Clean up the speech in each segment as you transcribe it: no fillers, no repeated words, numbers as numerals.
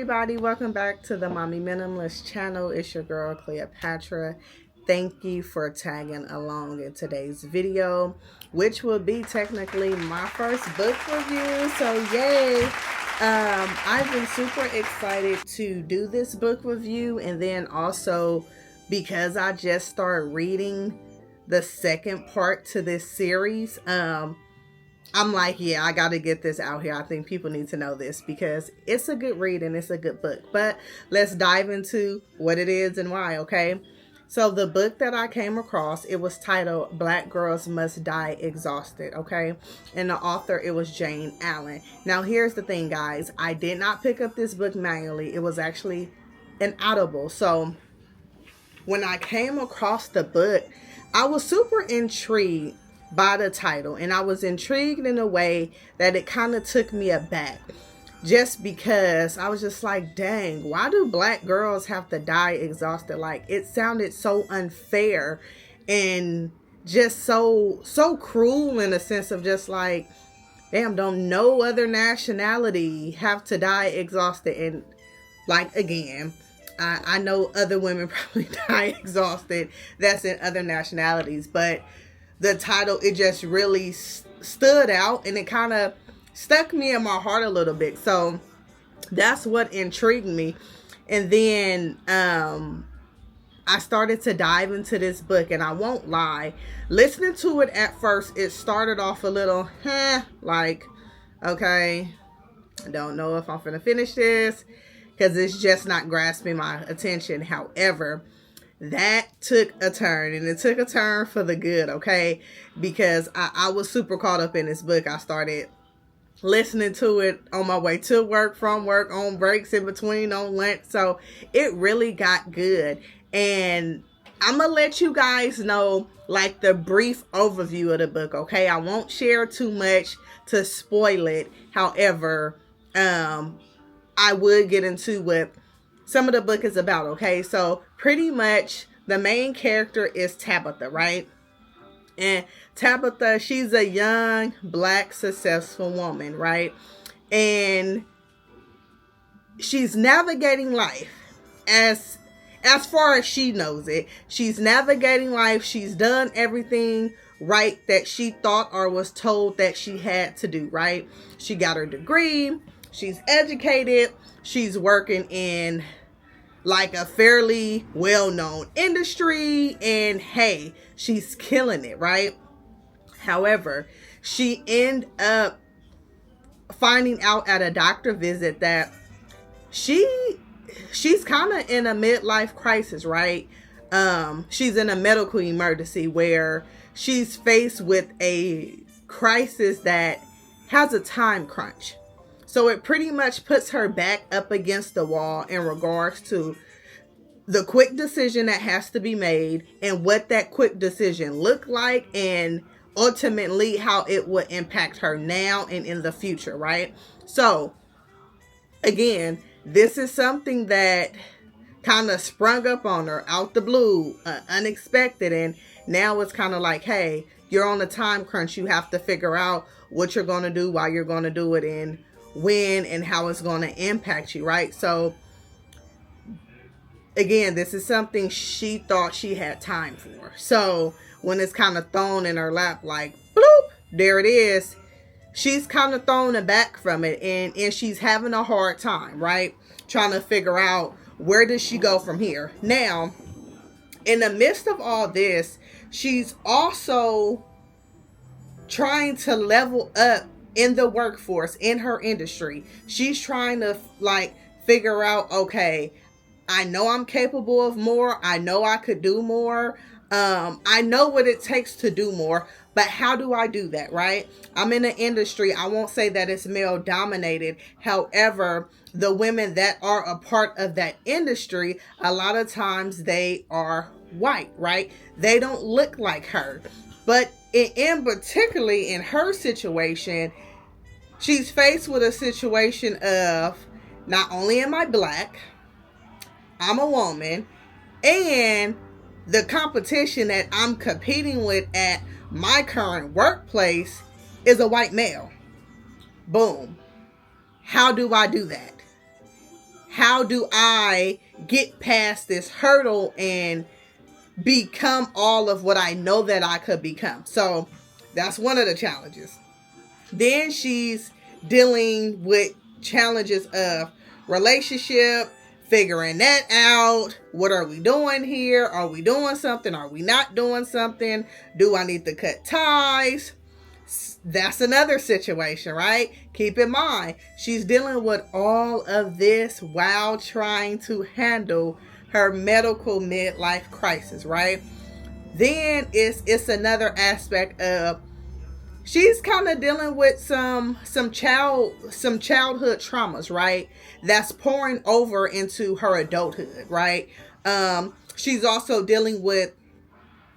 everybody, welcome back to the Mommy Minimalist channel. It's your girl Cleopatra. Thank you for tagging along in today's video, which will be technically my first book review, so yay. I've been super excited to do this book review, and then also because I just started reading the second part to this series. I'm like, yeah, I got to get this out here. I think people need to know this because it's a good read and it's a good book. But let's dive into what it is and why, okay? So the book that I came across, it was titled Black Girls Must Die Exhausted, okay? And the author, it was Jane Allen. Now, here's the thing, guys. I did not pick up this book manually. It was actually an Audible. So when I came across the book, I was super intrigued by the title, and I was intrigued in a way that it kind of took me aback, just because I was just like, dang, why do black girls have to die exhausted? Like, it sounded so unfair and just so cruel, in a sense of just like, damn, don't no other nationality have to die exhausted? And like, again, I know other women probably die exhausted that's in other nationalities, but the title, it just really stood out, and it kind of stuck me in my heart a little bit. So that's what intrigued me. And then I started to dive into this book, and I won't lie, listening to it at first, it started off a little like, okay, I don't know if I'm gonna finish this because it's just not grasping my attention. However, that took a turn, and it took a turn for the good, okay? Because I was super caught up in this book. I started listening to it on my way to work, from work, on breaks, in between, on lunch. So it really got good. And I'm going to let you guys know, like, the brief overview of the book, okay? I won't share too much to spoil it. However, I would get into what some of the book is about, okay? So pretty much the main character is Tabitha, right? And Tabitha, she's a young black successful woman, right? And she's navigating life as far as she knows it. She's navigating life. She's done everything right that she thought or was told that she had to do, right? She got her degree. She's educated. She's working in like a fairly well-known industry, and hey, she's killing it, right? However, she ended up finding out at a doctor visit that she's kind of in a midlife crisis, right? She's in a medical emergency where she's faced with a crisis that has a time crunch. So it pretty much puts her back up against the wall in regards to the quick decision that has to be made, and what that quick decision looked like, and ultimately how it would impact her now and in the future, right? So again, this is something that kind of sprung up on her out the blue, unexpected, and now it's kind of like, hey, you're on a time crunch. You have to figure out what you're going to do, why you're going to do it, and when and how it's going to impact you, right? So again, this is something she thought she had time for. So when it's kind of thrown in her lap, like bloop, there it is, she's kind of thrown aback from it, and she's having a hard time, right? Trying to figure out, where does she go from here? Now, in the midst of all this, she's also trying to level up in the workforce, in her industry. She's trying to like figure out, okay, I know I'm capable of more. I know I could do more. I know what it takes to do more, but how do I do that, right? I'm in an industry, I won't say that it's male dominated. However, the women that are a part of that industry, a lot of times they are white, right? They don't look like her. But in particularly in her situation, she's faced with a situation of, not only am I black, I'm a woman, and the competition that I'm competing with at my current workplace is a white male. Boom. How do I do that? how do I get past this hurdle and become all of what I know that I could become? So that's one of the challenges. Then she's dealing with challenges of relationship, figuring that out. What are we doing here? Are we doing something? Are we not doing something? Do I need to cut ties? That's another situation, right? Keep in mind, she's dealing with all of this while trying to handle her medical midlife crisis, right? Then it's another aspect of she's kind of dealing with some childhood traumas, right? That's pouring over into her adulthood, right? She's also dealing with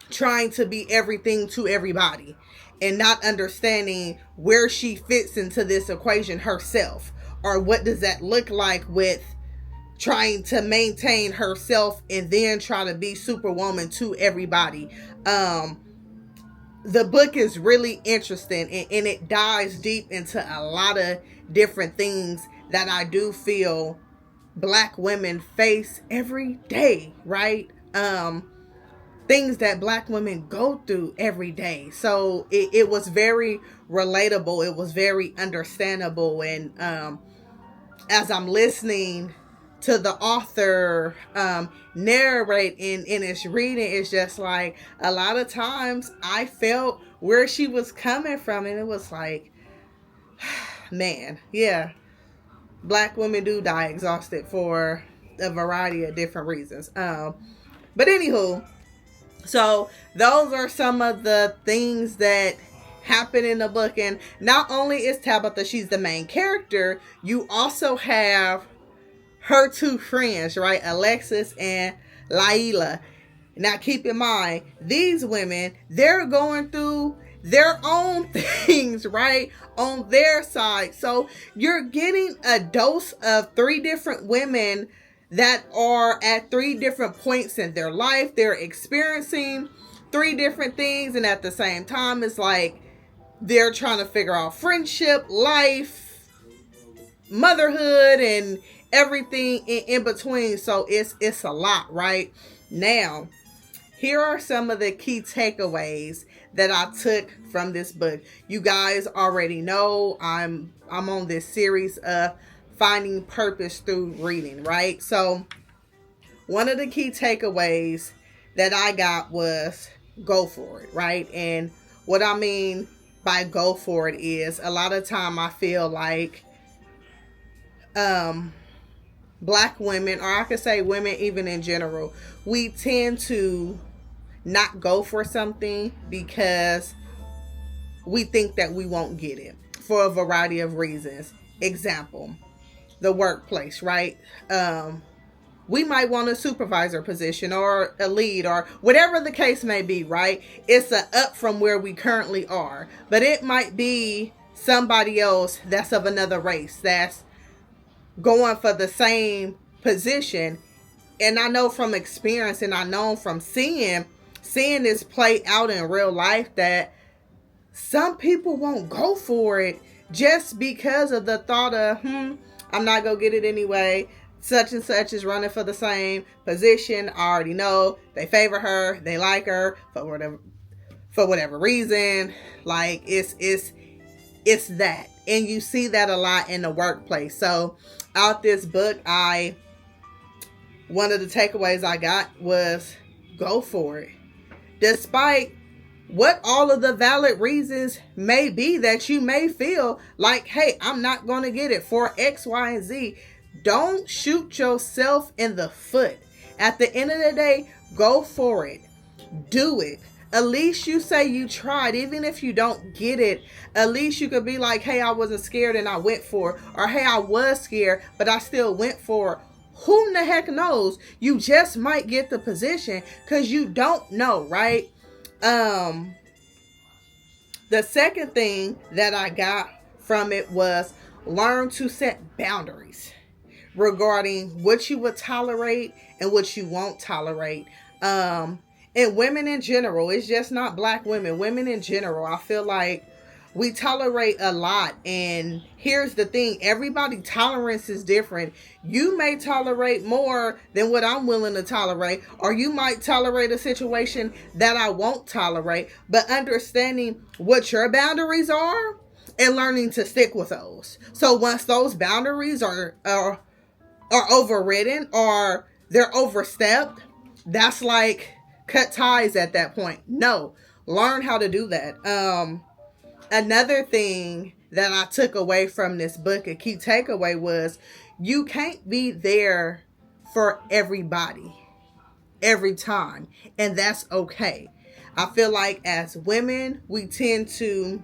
trying to be everything to everybody and not understanding where she fits into this equation herself, or what does that look like with trying to maintain herself and then try to be superwoman to everybody. The book is really interesting, and it dives deep into a lot of different things that I do feel Black women face every day, right? Things that Black women go through every day. So it was very relatable. It was very understandable. And as I'm listening to the author narrate in its reading, it's just like a lot of times I felt where she was coming from, and it was like, man, yeah, Black women do die exhausted for a variety of different reasons. But anywho, so those are some of the things that happen in the book. And not only is Tabitha, she's the main character, you also have her two friends, right? Alexis and Laila. Now keep in mind, these women, they're going through their own things, right? On their side. So you're getting a dose of three different women that are at three different points in their life. They're experiencing three different things, and at the same time, it's like they're trying to figure out friendship, life, motherhood, and everything in between. So it's a lot, right? Now, here are some of the key takeaways that I took from this book. You guys already know I'm on this series of finding purpose through reading, right? So one of the key takeaways that I got was go for it, right? And what I mean by go for it is a lot of time I feel like Black women, or I could say women even in general, we tend to not go for something because we think that we won't get it for a variety of reasons. Example, the workplace, right? We might want a supervisor position or a lead or whatever the case may be, right? It's a up from where we currently are, but it might be somebody else that's of another race that's going for the same position. And I know from experience, and I know from seeing this play out in real life, that some people won't go for it just because of the thought of, I'm not gonna get it anyway. Such and such is running for the same position. I already know they favor her, they like her for whatever reason. Like it's that, and you see that a lot in the workplace. So out this book, one of the takeaways I got was go for it, despite what all of the valid reasons may be that you may feel like, hey, I'm not going to get it for X, Y, and Z. Don't shoot yourself in the foot. At the end of the day, go for it. Do it. At least you say you tried. Even if you don't get it, at least you could be like, hey, I wasn't scared and I went for it. Or, hey, I was scared, but I still went for it. Who the heck knows? You just might get the position because you don't know, right? The second thing that I got from it was learn to set boundaries regarding what you would tolerate and what you won't tolerate. And women in general, it's just not Black women. Women in general, I feel like we tolerate a lot. And here's the thing, everybody's tolerance is different. You may tolerate more than what I'm willing to tolerate, or you might tolerate a situation that I won't tolerate. But understanding what your boundaries are and learning to stick with those. So once those boundaries are overridden or they're overstepped, that's like cut ties at that point. No, learn how to do that. Another thing that I took away from this book, a key takeaway, was you can't be there for everybody every time, and that's okay. I feel like as women, we tend to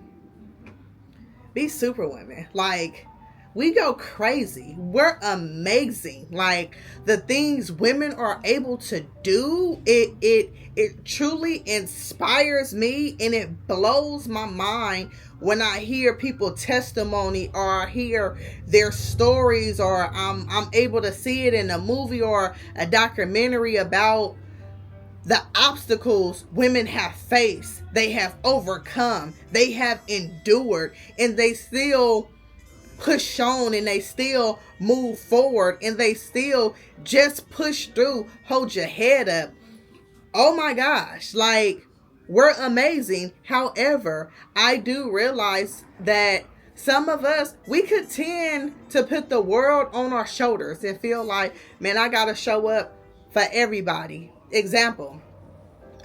be super women. Like, we go crazy. We're amazing. Like, the things women are able to do, it truly inspires me, and it blows my mind when I hear people testimony, or I hear their stories, or I'm able to see it in a movie or a documentary about the obstacles women have faced, they have overcome, they have endured, and they still push on, and they still move forward, and they still just push through. Hold your head up. Oh my gosh, like, we're amazing. However, I do realize that some of us, we could tend to put the world on our shoulders and feel like, man, I gotta show up for everybody. Example,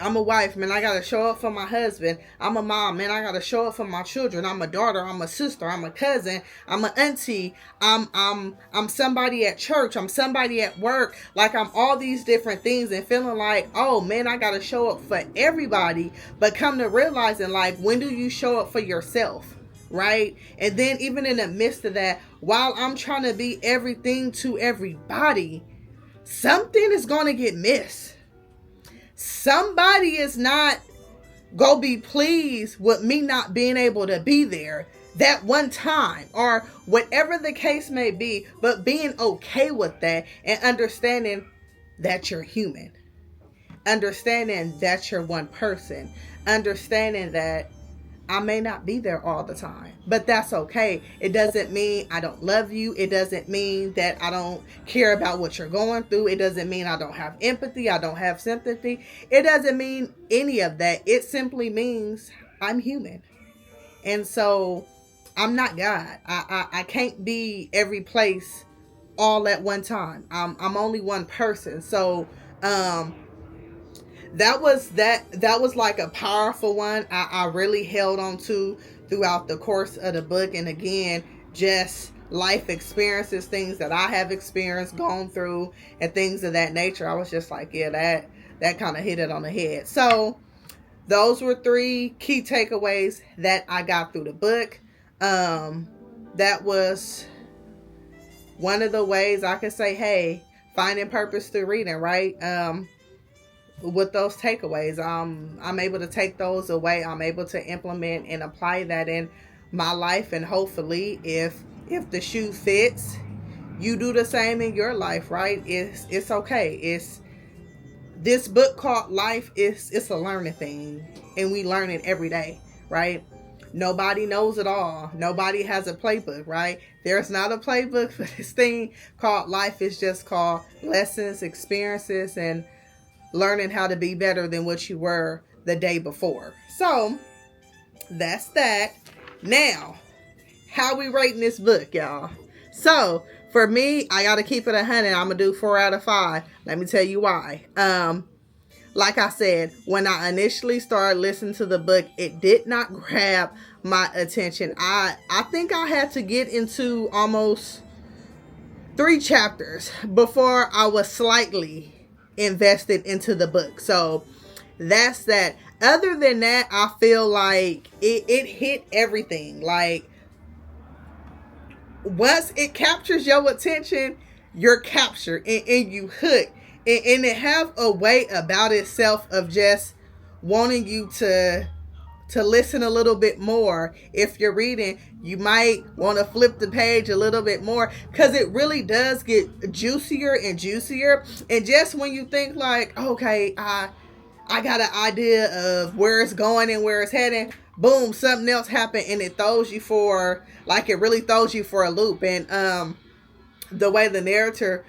I'm a wife, man, I gotta show up for my husband. I'm a mom, man, I gotta show up for my children. I'm a daughter, I'm a sister, I'm a cousin, I'm an auntie, I'm somebody at church, I'm somebody at work. Like, I'm all these different things, and feeling like, oh man, I gotta show up for everybody. But come to realizing, like, when do you show up for yourself? Right? And then even in the midst of that, while I'm trying to be everything to everybody, something is going to get missed. Somebody is not going to be pleased with me not being able to be there that one time, or whatever the case may be, but being okay with that and understanding that you're human, understanding that you're one person, understanding that I may not be there all the time, but that's okay. It doesn't mean I don't love you. It doesn't mean that I don't care about what you're going through. It doesn't mean I don't have empathy. I don't have sympathy. It doesn't mean any of that. It simply means I'm human. And so I'm not God. I can't be every place all at one time. I'm only one person. So, that was like a powerful one. I really held on to throughout the course of the book. And again, just life experiences, things that I have experienced, gone through, and things of that nature. I was just like, yeah, that kind of hit it on the head. So those were 3 key takeaways that I got through the book. That was one of the ways I could say, hey, finding purpose through reading, right? With those takeaways, I'm able to take those away. I'm able to implement and apply that in my life, and hopefully, if the shoe fits, you do the same in your life, right? It's okay. It's this book called life. It's a learning thing, and we learn it every day, right? Nobody knows it all. Nobody has a playbook, right? There's not a playbook for this thing called life. It's just called lessons, experiences, and learning how to be better than what you were the day before. So that's that. Now, how we rating this book, y'all? So for me, I gotta keep it 100. I'm gonna do 4 out of 5. Let me tell you why. Like I said, when I initially started listening to the book, it did not grab my attention. I think I had to get into almost 3 chapters before I was slightly invested into the book. So that's that. Other than that, I feel like it hit everything. Like, once it captures your attention, you're captured, and you hook. And it have a way about itself of just wanting you to listen a little bit more. If you're reading, you might want to flip the page a little bit more, because it really does get juicier and juicier. And just when you think like, okay, I got an idea of where it's going and where it's heading, boom, something else happened, and it throws you for, like, it really throws you for a loop. And the way the narrator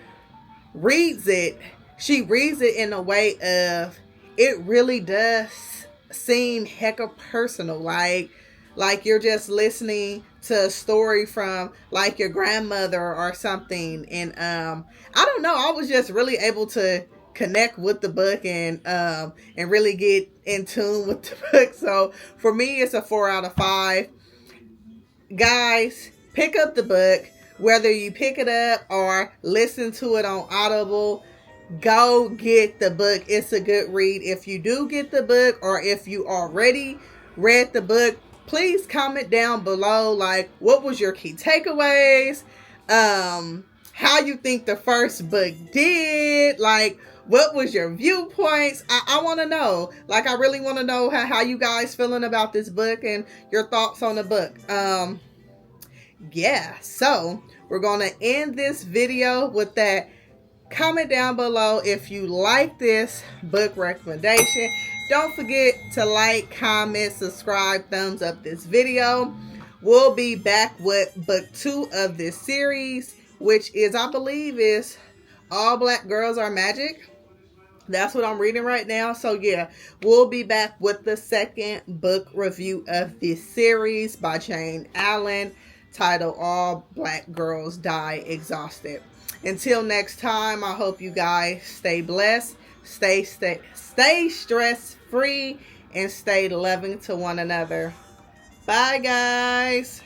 reads it, she reads it in a way of, it really does seem hecka personal, like you're just listening to a story from like your grandmother or something. And I don't know, I was just really able to connect with the book and really get in tune with the book. So for me, it's a 4 out of 5. Guys, pick up the book, whether you pick it up or listen to it on Audible. Go get the book. It's a good read. If you do get the book, or if you already read the book, please comment down below, like, what was your key takeaways, how you think the first book did, like, what was your viewpoints. I want to know, like, I really want to know how you guys feeling about this book and your thoughts on the book. Yeah, so we're gonna end this video with that. Comment down below if you like this book recommendation. Don't forget to like, comment, subscribe, thumbs up this video. We'll be back with book 2 of this series, which is, I believe, is All Black Girls Are Magic. That's what I'm reading right now. So yeah, we'll be back with the second book review of this series by Jane Allen, titled All Black Girls Die Exhausted. Until next time, I hope you guys stay blessed, stay stress-free, and stay loving to one another. Bye, guys.